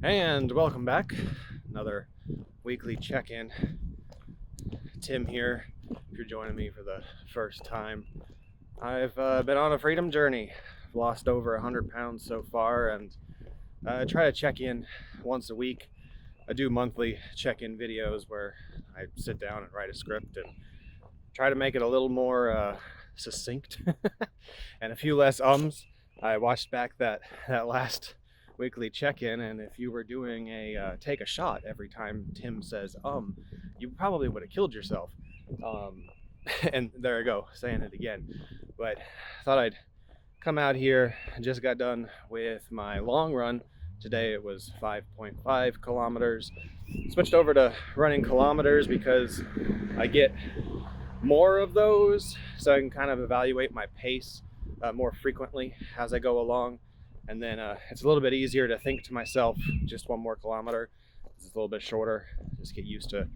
And welcome back. Another weekly check-in. Tim here. If you're joining me for the first time, I've been on a freedom journey. I've lost over 100 pounds so far, and I try to check in once a week. I do monthly check-in videos where I sit down and write a script and try to make it a little more succinct and a few less ums. I watched back that last weekly check-in, and if you were doing a take a shot every time Tim says you probably would have killed yourself. And there I go, saying it again. But I thought I'd come out here. I just got done with my long run. Today it was 5.5 kilometers. Switched over to running kilometers because I get more of those, so I can kind of evaluate my pace more frequently as I go along. And then it's a little bit easier to think to myself, just one more kilometer. It's a little bit shorter. Just get used to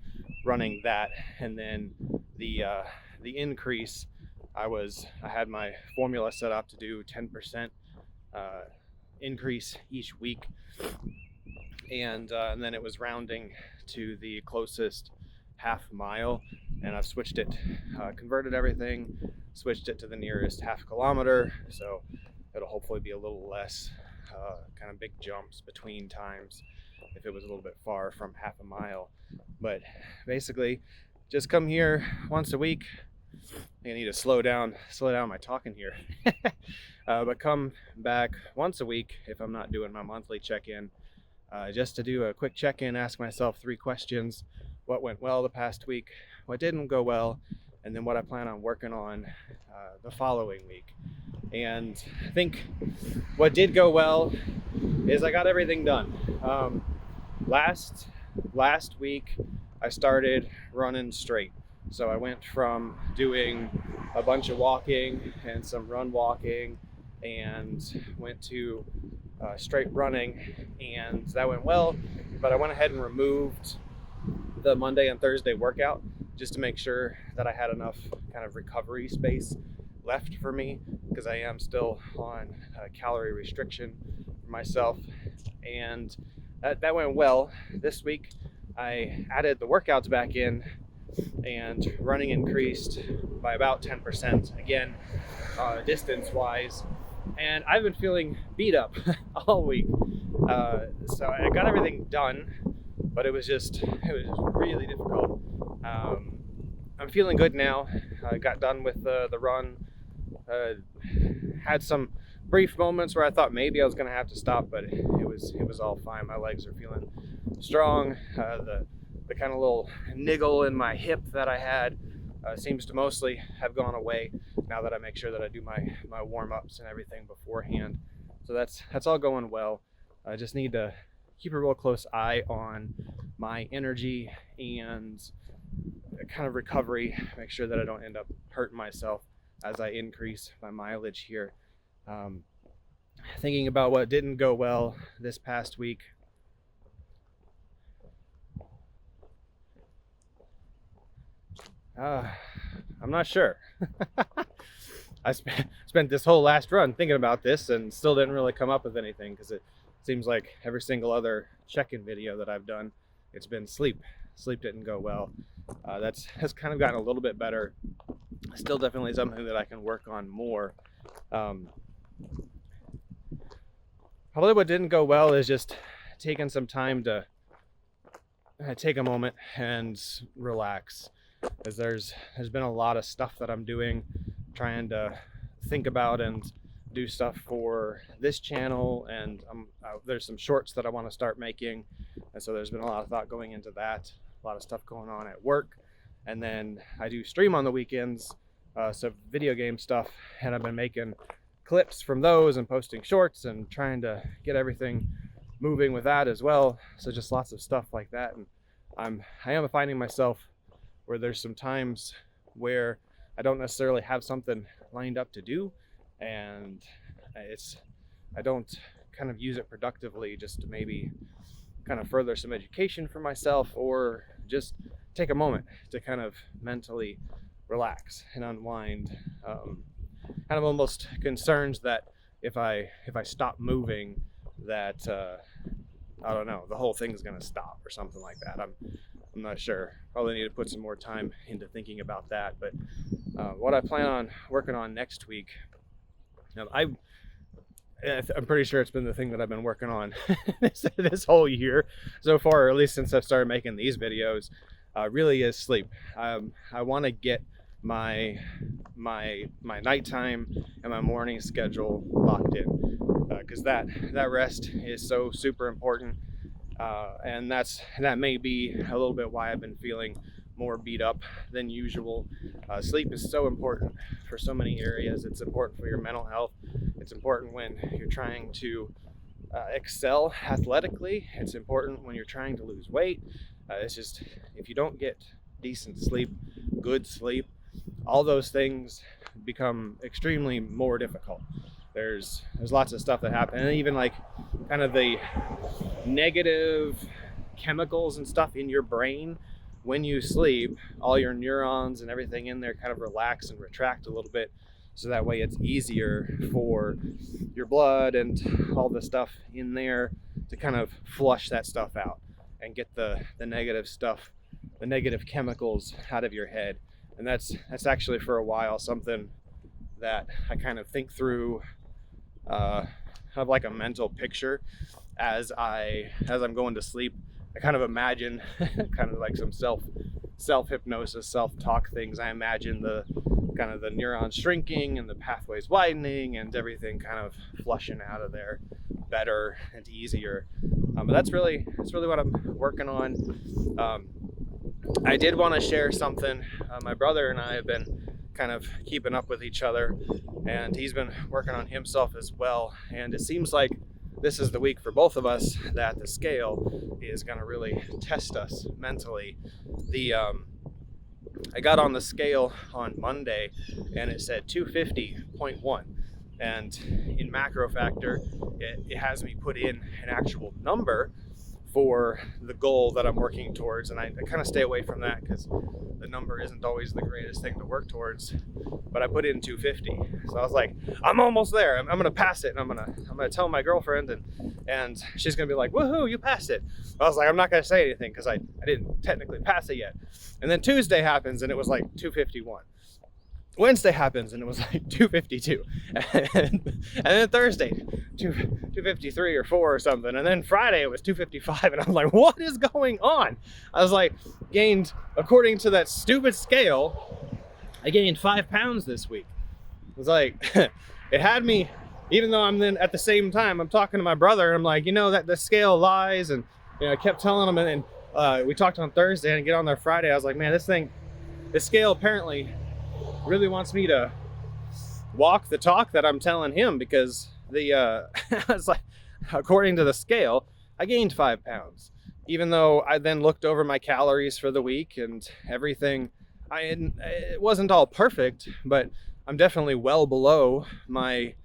running that. And then the increase, I had my formula set up to do 10% increase each week, and then it was rounding to the closest half mile, and I've switched it, converted everything, switched it to the nearest half kilometer, so it'll hopefully be a little less kind of big jumps between times if it was a little bit far from half a mile. But basically, just come here once a week. I need to slow down my talking here. But come back once a week if I'm not doing my monthly check-in, just to do a quick check-in, ask myself 3 questions. What went well the past week, what didn't go well, and then what I plan on working on the following week. And I think what did go well is I got everything done. Last week I started running straight. So I went from doing a bunch of walking and some run walking and went to straight running, and that went well. But I went ahead and removed the Monday and Thursday workout just to make sure that I had enough kind of recovery space left for me, because I am still on calorie restriction for myself. And that went well. This week I added the workouts back in, and running increased by about 10% again, distance wise, and I've been feeling beat up all week. So I got everything done, but it was really difficult. I'm feeling good now. I got done with the run. Had some brief moments where I thought maybe I was going to have to stop, but it was all fine. My legs are feeling strong. The kind of little niggle in my hip that I had seems to mostly have gone away now that I make sure that I do my warm-ups and everything beforehand. So that's all going well. I just need to keep a real close eye on my energy and kind of recovery, make sure that I don't end up hurting myself as I increase my mileage here. Thinking about what didn't go well this past week. I'm not sure. I spent this whole last run thinking about this and still didn't really come up with anything, because it seems like every single other check-in video that I've done, it's been sleep. Sleep didn't go well. Has kind of gotten a little bit better. Still definitely something that I can work on more. Probably what didn't go well is just taking some time to take a moment and relax, because there's been a lot of stuff that I'm doing, trying to think about and do stuff for this channel, and there's some shorts that I want to start making, and so there's been a lot of thought going into that, a lot of stuff going on at work, and then I do stream on the weekends, so video game stuff, and I've been making clips from those and posting shorts and trying to get everything moving with that as well. So just lots of stuff like that, and I am finding myself where there's some times where I don't necessarily have something lined up to do, and I don't kind of use it productively, just to maybe kind of further some education for myself, or just take a moment to kind of mentally relax and unwind. Kind of almost concerns that if I stop moving, that I don't know, the whole thing's going to stop or something like that. I'm not sure. Probably need to put some more time into thinking about that. But what I plan on working on next week, I'm pretty sure it's been the thing that I've been working on this whole year so far, or at least since I've started making these videos, really is sleep. I want to get my nighttime and my morning schedule locked in, because that rest is so super important, and that may be a little bit why I've been feeling more beat up than usual. Sleep is so important for so many areas. It's important for your mental health. It's important when you're trying to excel athletically. It's important when you're trying to lose weight. It's just, if you don't get decent sleep, good sleep, all those things become extremely more difficult. There's lots of stuff that happen, and even like kind of the negative chemicals and stuff in your brain when you sleep, all your neurons and everything in there kind of relax and retract a little bit, so that way it's easier for your blood and all the stuff in there to kind of flush that stuff out and get the negative stuff, the negative chemicals out of your head. And that's actually for a while something that I kind of think through, kind of like a mental picture as I'm going to sleep. I kind of imagine kind of like some self hypnosis, self-talk things. I imagine the kind of the neurons shrinking and the pathways widening and everything kind of flushing out of there better and easier. But that's really what I'm working on. I did want to share something. My brother and I have been kind of keeping up with each other, and he's been working on himself as well. And it seems like this is the week for both of us that the scale is going to really test us mentally. I got on the scale on Monday and it said 250.1, and in macro factor it has me put in an actual number for the goal that I'm working towards, and I kind of stay away from that because the number isn't always the greatest thing to work towards. But I put in 250, so I was like, I'm almost there. I'm gonna pass it, and I'm gonna tell my girlfriend, and she's gonna be like, woohoo, you passed it. I was like, I'm not gonna say anything because I didn't technically pass it yet. And then Tuesday happens and it was like 251. Wednesday happens and it was like 252, and then Thursday 253 or 4 or something, and then Friday it was 255, and I was like, what is going on? I was like, according to that stupid scale, I gained 5 pounds this week. It was like, it had me, even though I'm then at the same time I'm talking to my brother and I'm like, that the scale lies, and I kept telling him, and then we talked on Thursday and get on there Friday. I was like, man, this scale apparently really wants me to walk the talk that I'm telling him, because I was like, according to the scale, I gained 5 pounds, even though I then looked over my calories for the week and everything. It wasn't all perfect, but I'm definitely well below my,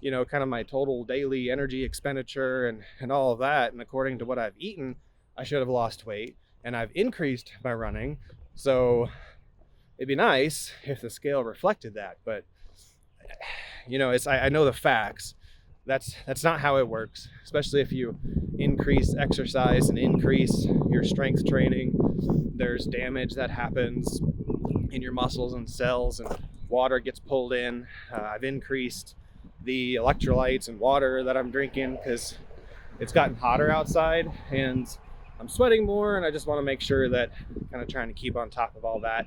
kind of my total daily energy expenditure and all of that. And according to what I've eaten, I should have lost weight, and I've increased my running. So it'd be nice if the scale reflected that, but I know the facts. That's not how it works, especially if you increase exercise and increase your strength training. There's damage that happens in your muscles and cells, and water gets pulled in. I've increased the electrolytes and water that I'm drinking because it's gotten hotter outside and I'm sweating more, and I just want to make sure that I'm kind of trying to keep on top of all that.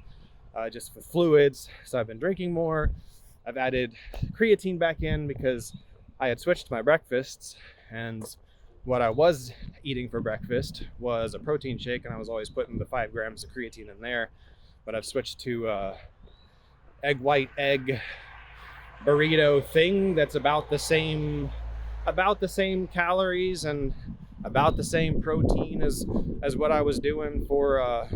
Just with fluids, so I've been drinking more. I've added creatine back in because I had switched my breakfasts, and what I was eating for breakfast was a protein shake, and I was always putting the 5 grams of creatine in there. But I've switched to white egg burrito thing that's about the same calories and about the same protein as what I was doing for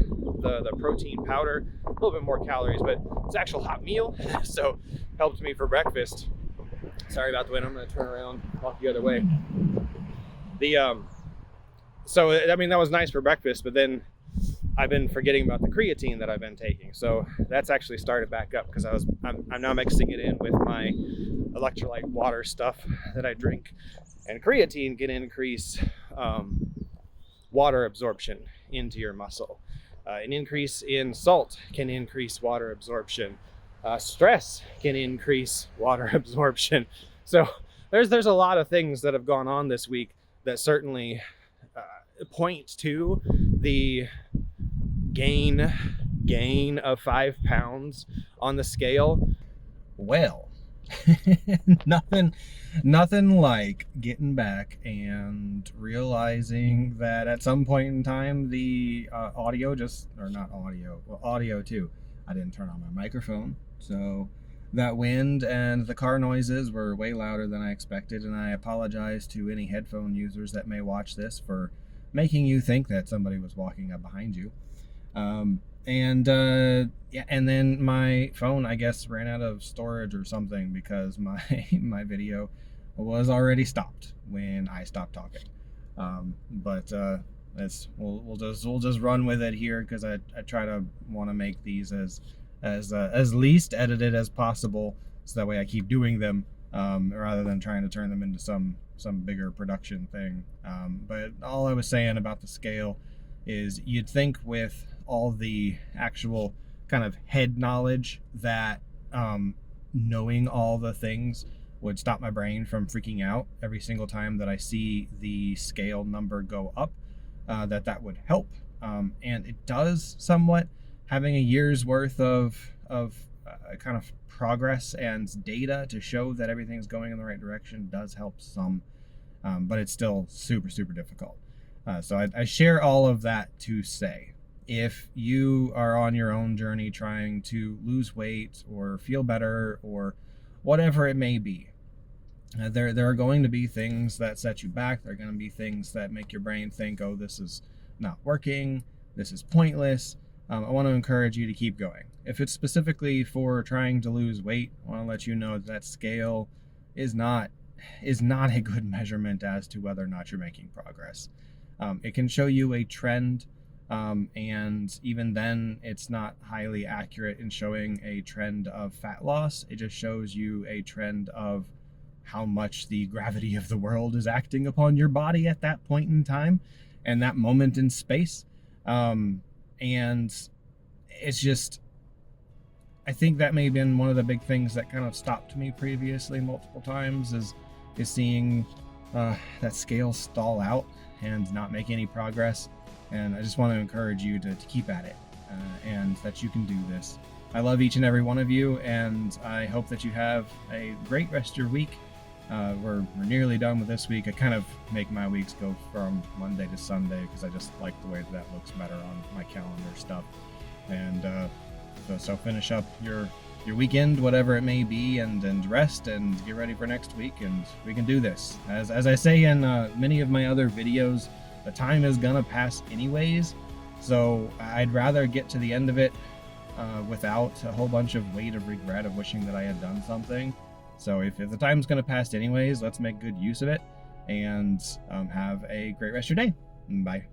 the protein powder. A little bit more calories, but it's an actual hot meal, so helped me for breakfast. Sorry about the wind. I'm going to turn around, walk the other way. So that was nice for breakfast, but then I've been forgetting about the creatine that I've been taking. So that's actually started back up because I'm now mixing it in with my electrolyte water stuff that I drink. And creatine can increase water absorption into your muscle. An increase in salt can increase water absorption. Stress can increase water absorption. So there's a lot of things that have gone on this week that certainly point to the gain of 5 pounds on the scale. Well, nothing like getting back and realizing that at some point in time the audio audio too. I didn't turn on my microphone, so that wind and the car noises were way louder than I expected, and I apologize to any headphone users that may watch this for making you think that somebody was walking up behind you. And then my phone, I guess, ran out of storage or something, because my video was already stopped when I stopped talking. We'll just run with it here, because I try to want to make these as least edited as possible, so that way I keep doing them, rather than trying to turn them into some bigger production thing. But all I was saying about the scale is, you'd think with all the actual kind of head knowledge that knowing all the things would stop my brain from freaking out every single time that I see the scale number go up, that would help. And it does somewhat. Having a year's worth of kind of progress and data to show that everything's going in the right direction does help some, but it's still super, super difficult. So I share all of that to say, if you are on your own journey trying to lose weight or feel better or whatever it may be, there are going to be things that set you back. There are going to be things that make your brain think, oh, this is not working, this is pointless. I want to encourage you to keep going. If it's specifically for trying to lose weight, I want to let you know that scale is not a good measurement as to whether or not you're making progress. It can show you a trend, and even then it's not highly accurate in showing a trend of fat loss. It just shows you a trend of how much the gravity of the world is acting upon your body at that point in time and that moment in space. And it's just, I think that may have been one of the big things that kind of stopped me previously multiple times, is seeing that scale stall out and not make any progress. And I just want to encourage you to keep at it, and that you can do this. I love each and every one of you, and I hope that you have a great rest of your week. We're nearly done with this week. I kind of make my weeks go from Monday to Sunday, because I just like the way that looks better on my calendar stuff. And so finish up your weekend, whatever it may be, and rest and get ready for next week, and we can do this. As I say in many of my other videos, the time is gonna pass anyways, so I'd rather get to the end of it without a whole bunch of weight of regret of wishing that I had done something. So if the time's gonna pass anyways, let's make good use of it, and have a great rest of your day. Bye.